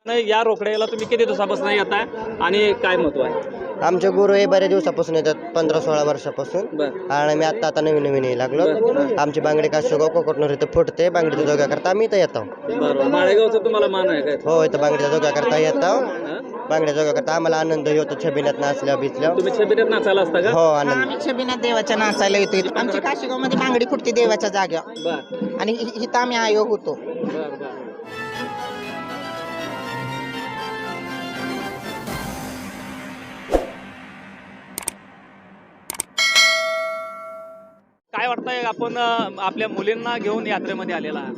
या रोकड्याला तुम्ही किती दिवसापासून येताय आणि काय महत्व आहे? आमचे गुरु हे बऱ्याच दिवसापासून येतात, 15-16 वर्षापासून. बरं. आणि मी आता नवीन येऊ लागलो. आमची बांगडी काशेगाव कोकटनूर इथं फुटते. बांगडीच्या जोग्या करता आम्ही इथं येतो. बरोबर. माळेगावचं तुम्हाला मान आहे काय? हो, इथं बांगडीच्या जोग्या करता येतो. हा? बांगड्या जोग्या करता आम्हाला आनंद होतो. छबिन्यात नाचल्या बिचल्या. तुम्ही छबिन्यात नाचायला असता का? हो, आनंद. आम्ही छबिनाथ देवाच्या नाचायला येतो इथं. आमची काशीगाव मध्ये बांगडी फुटते देवाच्या जाग्यावर बर आणि इथं आम्ही आयोग होतो. बर बर. काय वाटतंय आपण आपल्या मुलींना घेऊन यात्रेमध्ये आलेला आहात?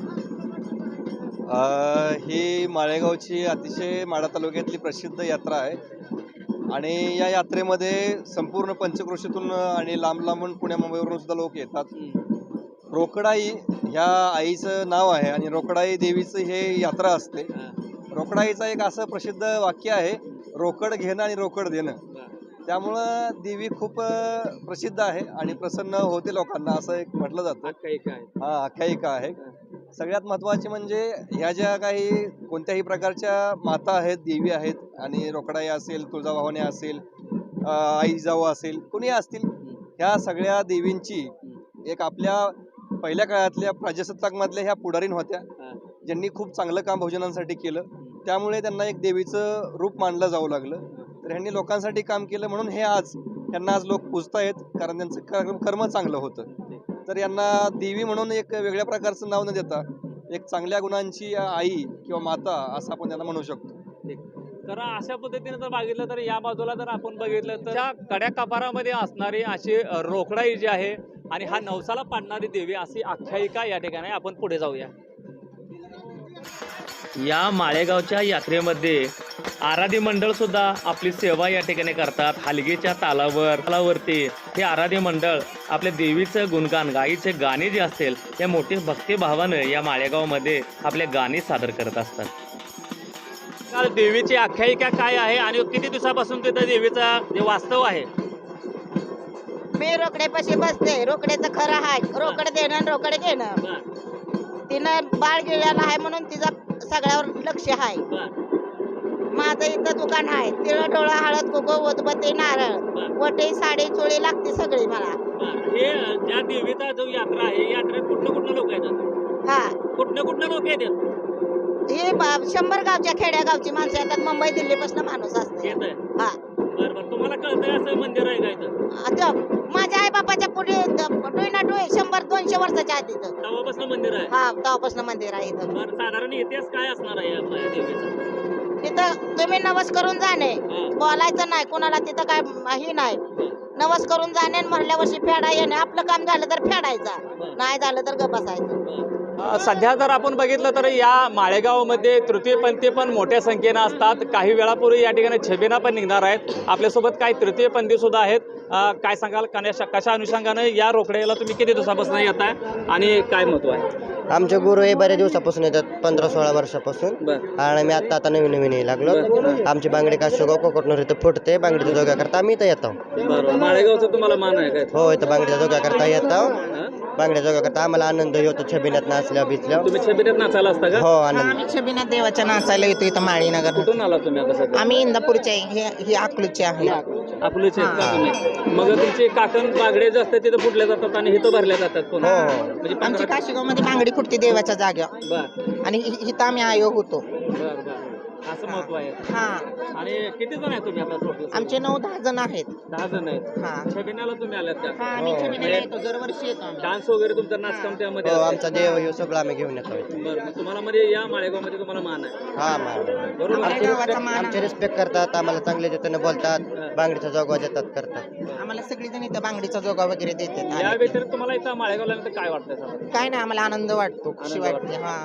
ही माळेगावची अतिशय माढा तालुक्यातली प्रसिद्ध यात्रा आहे आणि या यात्रेमध्ये संपूर्ण पंचक्रोशीतून आणि लांब लांबून पुण्या मुंबईवरून सुद्धा लोक येतात. रोकडाई ह्या आईचं नाव आहे आणि रोकडाई देवीचं हे यात्रा असते. रोकडाईचं एक असं प्रसिद्ध वाक्य आहे, रोकड घेणं आणि रोकड देणं. त्यामुळं देवी खूप प्रसिद्ध आहे आणि प्रसन्न होते लोकांना असं एक म्हटलं जातं. हा, आख्यायिका आहे. सगळ्यात महत्त्वाचे म्हणजे ह्या ज्या काही कोणत्याही प्रकारच्या माता आहेत, देवी आहेत आणि रोकडाई असेल, तुळजाभवानी असेल, आई जाऊ असेल, कोणी असतील, ह्या सगळ्या देवींची एक आपल्या पहिल्या काळातल्या प्रजासत्ताकमधल्या ह्या पुढारीण होत्या, ज्यांनी खूप चांगलं काम बहुजनांसाठी केलं. त्यामुळे त्यांना एक देवीचं रूप मानलं जाऊ लागलं. तर ह्यांनी लोकांसाठी काम केलं म्हणून हे आज यांना आज लोक पूजतायत, कारण त्यांचं कर्म चांगलं होतं. तर यांना देवी म्हणून एक वेगळ्या प्रकारचं नाव न देता एक चांगल्या गुणांची आई किंवा माता असं आपण त्यांना म्हणू शकतो. तर अशा पद्धतीने जर बघितलं तर या बाजूला जर आपण बघितलं तर त्या कड्या कपारामध्ये असणारी अशी रोकडाई जी आहे आणि हा नवसाला पाडणारी देवी अशी आख्यायिका या ठिकाणी आपण पुढे जाऊया. या माळेगावच्या यात्रेमध्ये आराधी मंडळ सुद्धा आपली सेवा या ठिकाणी करतात. हलगीच्या तालावरती हे आराधी मंडळ आपल्या देवीचं गुणगान, गाईचे गाणे जे असतील या मोठी भक्तिभावानं या माळेगावमध्ये आपले गाणे सादर करत असतात. काल देवीची आख्यायिका काय आहे आणि किती दिवसापासून तिथं देवीचा जे वास्तव आहे? मी रोकड्यापाशी बसते. रोकड्याचं खरं आहे, रोकड देणं आणि रोकड घेणं. तिनं बाळ गेलेला आहे म्हणून तिचं सगळ्यावर लक्ष आहे. माझं इथं दुकान आहे. तिळं डोळा हळद कुंकू उदबत्ती नारळ वटी साडी चोळी लागते सगळी मला. हे ज्या देवीचा जो यात्रा आहे, यात्रेत कुठलं लोक येतात? हा, कुठलं लोक येतात? हे 100 गावच्या खेड्यागावची माणसं येतात. मुंबई दिल्लीपासून माणूस असते. हा, बरं. तुम्हाला कळतंय असं मंदिर आहे का इथं? आता माझ्या आई बापाच्या पुढे डोई ना डोई 100-200 वर्षाच्या आधीच तेव्हापासून मंदिर आहे? हा, तेव्हापासून मंदिर आहे इथं. बरं, साधारण इतिहास काय असणार आहे या देवीचा? तिथं तुम्ही नवस करून जाणे, बोलायचं नाही कोणाला. तिथं काय ही नाही. नवस करून जाणे, मरल्या वर्षी फेडा येणे. आपलं काम झालं तर फेडायचा, नाही झालं तर गप बसायचं. सध्या जर आपण बघितलं तर या माळेगावमध्ये तृतीयपंथी पण मोठ्या संख्येनं असतात. काही वेळापूर्वी या ठिकाणी छबिना पण निघणार आहेत. आपल्यासोबत काही तृतीयपंथी सुद्धा आहेत. काय सांगाल, कशा अनुषंगानं या रोकड्याला तुम्ही किती दिवसापासून येताय आणि काय महत्व आहे? आमचे गुरु हे बऱ्याच दिवसापासून येतात, 15-16 वर्षापासून. आणि मी आता नवीन येऊ लागलो. आमची बांगडी काशेगाव कोकटनूर इथं फुटते. बांगडीच्या जोग्या करता आम्ही इथं येतो. बरोबर. माळेगावचं तुम्हाला मान आहे काय? हो, इथं बांगडीच्या जोग्या करता येतो. बांगड्या जोग्या करता आम्हाला आनंद होतो. छबिन्यात नाचल्या बिचल्या. तुम्ही छबिन्यात नाचायला असता का? हो, आनंद. आम्ही छबिनाथ देवाच्या नाचायला येतो इथं माळीनगर. कुठून आला तुम्ही आता सध्या? आम्ही इंदापूरचे आहे. ही अकलूजचे आहे. अकलूजचे आहेत का तुम्ही? मग तुमचे काकण बागडे जे असतात तिथं फुटल्या जातात आणि इथं भरल्या जातात पुन्हा? म्हणजे आमची काशीगाव मध्ये बांगडी फुटते देवाच्या जाग्यावर बर आणि इथं आम्ही आयोग होतो. बर असं महत्व आहे. हा, आणि किती जण आहे तुम्ही आता टोटल? आमचे 9-10 जण आहेत. 10 जण आहेत. हा, छबिन्याला तुम्ही आल्यात का? हा, आम्ही छबिनाला येतो, दरवर्षी येतो आम्ही. डान्स वगैरे तुमचा नाचकाम त्यामध्ये हो, असतं? आमचा देव हे सगळं आम्ही घेऊन येतो. बरं. तुम्हाला म्हणजे या माळेगावमध्ये तुम्हाला मान आहे? हा, बरोबर. आमच्या गावाचा मान आमचे आहे. रिस्पेक्ट करतात, आम्हाला चांगले जतीने बोलतात, बांगडीचा जोगवा देतात, करतात. आम्हाला सगळेजण इथं बांगडीचा जोगा वगैरे देतात. या व्यतिरिक्त तुम्हाला इथं माळेगावला आल्यानंतर काय वाटतंय साधारण? काय नाही, आम्हाला आनंद वाटतो, खुशी वाटते. हा,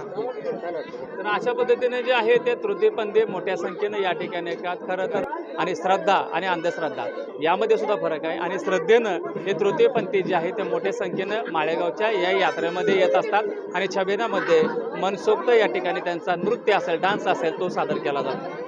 तर अशा पद्धतीने जे आहे ते तृतीयपंथी मोठ्या संख्येने या ठिकाणी येतात. खरं तर आणि श्रद्धा आणि अंधश्रद्धा यामध्ये सुद्धा फरक आहे. आणि श्रद्धेनं हे तृतीयपंथी जे आहे ते मोठ्या संख्येनं माळेगावच्या या यात्रेमध्ये येत असतात आणि छबिनामध्ये मनसोक्त या ठिकाणी त्यांचा नृत्य असेल, डान्स असेल तो सादर केला जातो.